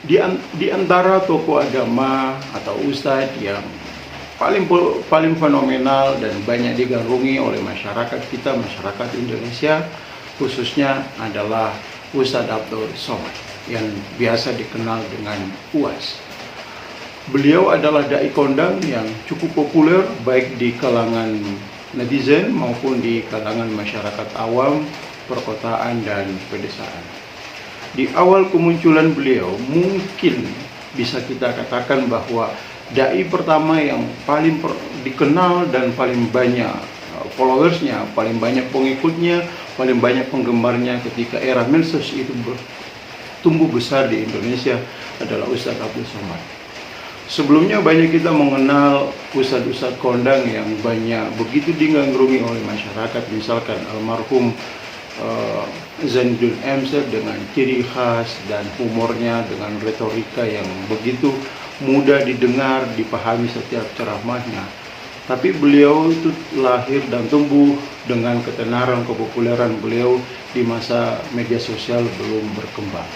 Di antara tokoh agama atau ustadz yang paling fenomenal dan banyak digandrungi oleh masyarakat kita, masyarakat Indonesia khususnya, adalah Ustadz Abdul Somad yang biasa dikenal dengan UAS. Beliau adalah dai kondang yang cukup populer baik di kalangan netizen maupun di kalangan masyarakat awam, perkotaan, dan pedesaan. Di awal kemunculan beliau, mungkin bisa kita katakan bahwa dai pertama yang paling dikenal dan paling banyak followersnya, paling banyak pengikutnya, paling banyak penggemarnya ketika era medsos itu tumbuh besar di Indonesia adalah Ustadz Abdul Somad. Sebelumnya banyak kita mengenal ustadz-ustadz kondang yang banyak begitu digandrungi oleh masyarakat, misalkan almarhum Zainuddin Amsel dengan ciri khas dan humornya, dengan retorika yang begitu mudah didengar, dipahami setiap ceramahnya. Tapi beliau itu lahir dan tumbuh dengan ketenaran, kepopuleran beliau di masa media sosial belum berkembang.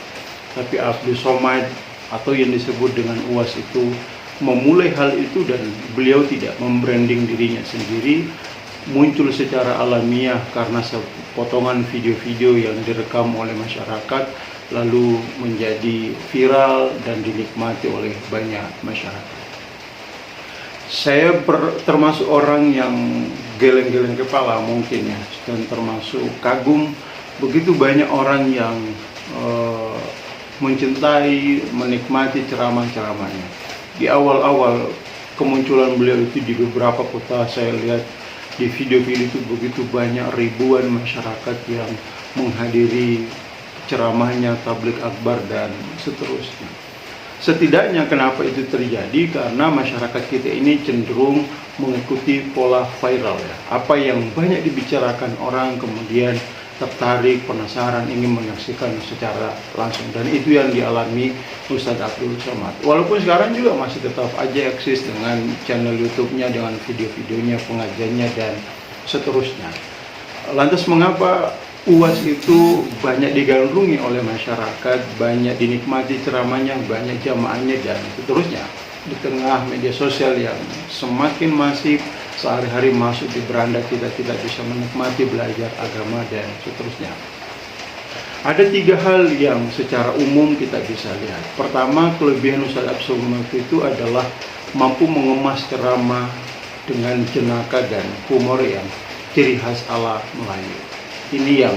Tapi Abdul Somad atau yang disebut dengan UAS itu memulai hal itu, dan beliau tidak membranding dirinya sendiri, muncul secara alamiah karena potongan video-video yang direkam oleh masyarakat lalu menjadi viral dan dinikmati oleh banyak masyarakat. Saya termasuk orang yang geleng-geleng kepala mungkin ya, dan termasuk kagum begitu banyak orang yang mencintai, menikmati ceramah-ceramahnya. Di awal-awal kemunculan beliau itu di beberapa kota, saya lihat di video-video itu begitu banyak ribuan masyarakat yang menghadiri ceramahnya, tabligh akbar, dan seterusnya. Setidaknya kenapa itu terjadi? Karena masyarakat kita ini cenderung mengikuti pola viral ya. Apa yang banyak dibicarakan orang kemudian tertarik, penasaran, ingin menyaksikan secara langsung, dan itu yang dialami Ustadz Abdul Somad. Walaupun sekarang juga masih tetap aja eksis dengan channel YouTube-nya, dengan video-videonya, pengajiannya, dan seterusnya. Lantas mengapa UAS itu banyak digandrungi oleh masyarakat, banyak dinikmati ceramahnya, banyak jamaahnya, dan seterusnya? Di tengah media sosial yang semakin masif, sehari-hari masuk di beranda, kita tidak bisa menikmati belajar agama dan seterusnya. Ada 3 hal yang secara umum kita bisa lihat. Pertama, kelebihan Ustadz Abdul Somad itu adalah mampu mengemas ceramah dengan jenaka dan humor yang ciri khas ala Melayu. Ini yang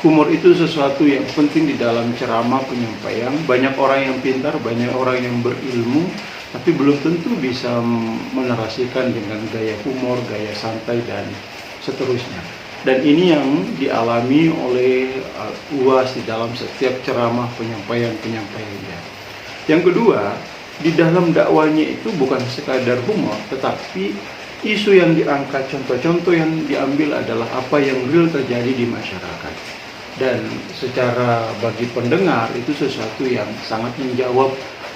humor itu sesuatu yang penting di dalam ceramah penyampaian. Banyak orang yang pintar, banyak orang yang berilmu, tapi belum tentu bisa menarasikan dengan gaya humor, gaya santai, dan seterusnya. Dan ini yang dialami oleh UAS di dalam setiap ceramah penyampaiannya. Yang kedua, di dalam dakwanya itu bukan sekadar humor, tetapi isu yang diangkat, contoh-contoh yang diambil adalah apa yang real terjadi di masyarakat. Dan secara bagi pendengar itu sesuatu yang sangat menjawab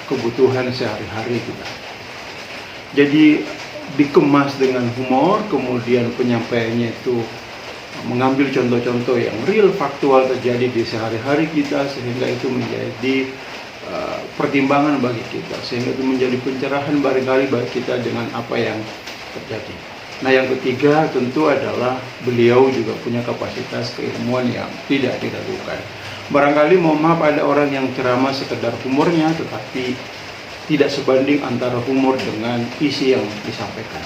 kebutuhan sehari-hari kita. Jadi dikemas dengan humor, kemudian penyampaiannya itu mengambil contoh-contoh yang real, faktual terjadi di sehari-hari kita, sehingga itu menjadi pertimbangan bagi kita, sehingga itu menjadi pencerahan barangkali bagi kita dengan apa yang terjadi. Nah, yang ketiga tentu adalah beliau juga punya kapasitas keilmuan yang tidak diragukan. Barangkali mohon maaf ada orang yang ceramah sekedar humornya, tetapi tidak sebanding antara humor dengan isi yang disampaikan.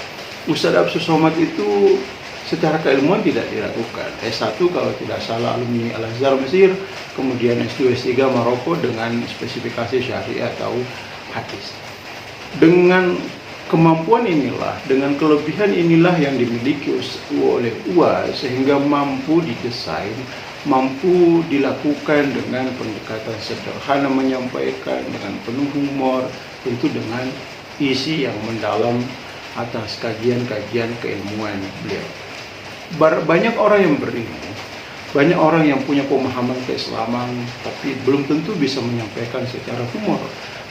Ustadz Abdul Somad itu secara keilmuan tidak diragukan. S1 kalau tidak salah alumni Al-Azhar Mesir, kemudian S2, S3 Maroko dengan spesifikasi syariah atau hadis. Dengan kemampuan inilah, dengan kelebihan inilah yang dimiliki oleh UAS sehingga mampu didesain, mampu dilakukan dengan pendekatan sederhana, menyampaikan dengan penuh humor, tentu dengan isi yang mendalam atas kajian-kajian keilmuan beliau. Banyak orang yang berilmu, banyak orang yang punya pemahaman keislaman, tapi belum tentu bisa menyampaikan secara humor,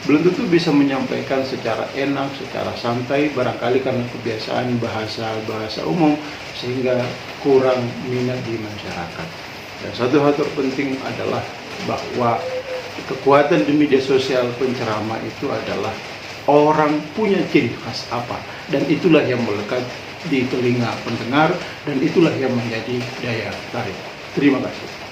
belum tentu bisa menyampaikan secara enak, secara santai, barangkali karena kebiasaan bahasa umum sehingga kurang minat di masyarakat. Dan satu hal terpenting adalah bahwa Kekuatan di media sosial penceramah itu adalah orang punya ciri khas apa, dan itulah yang melekat di telinga pendengar, dan itulah yang menjadi daya tarik. Terima kasih.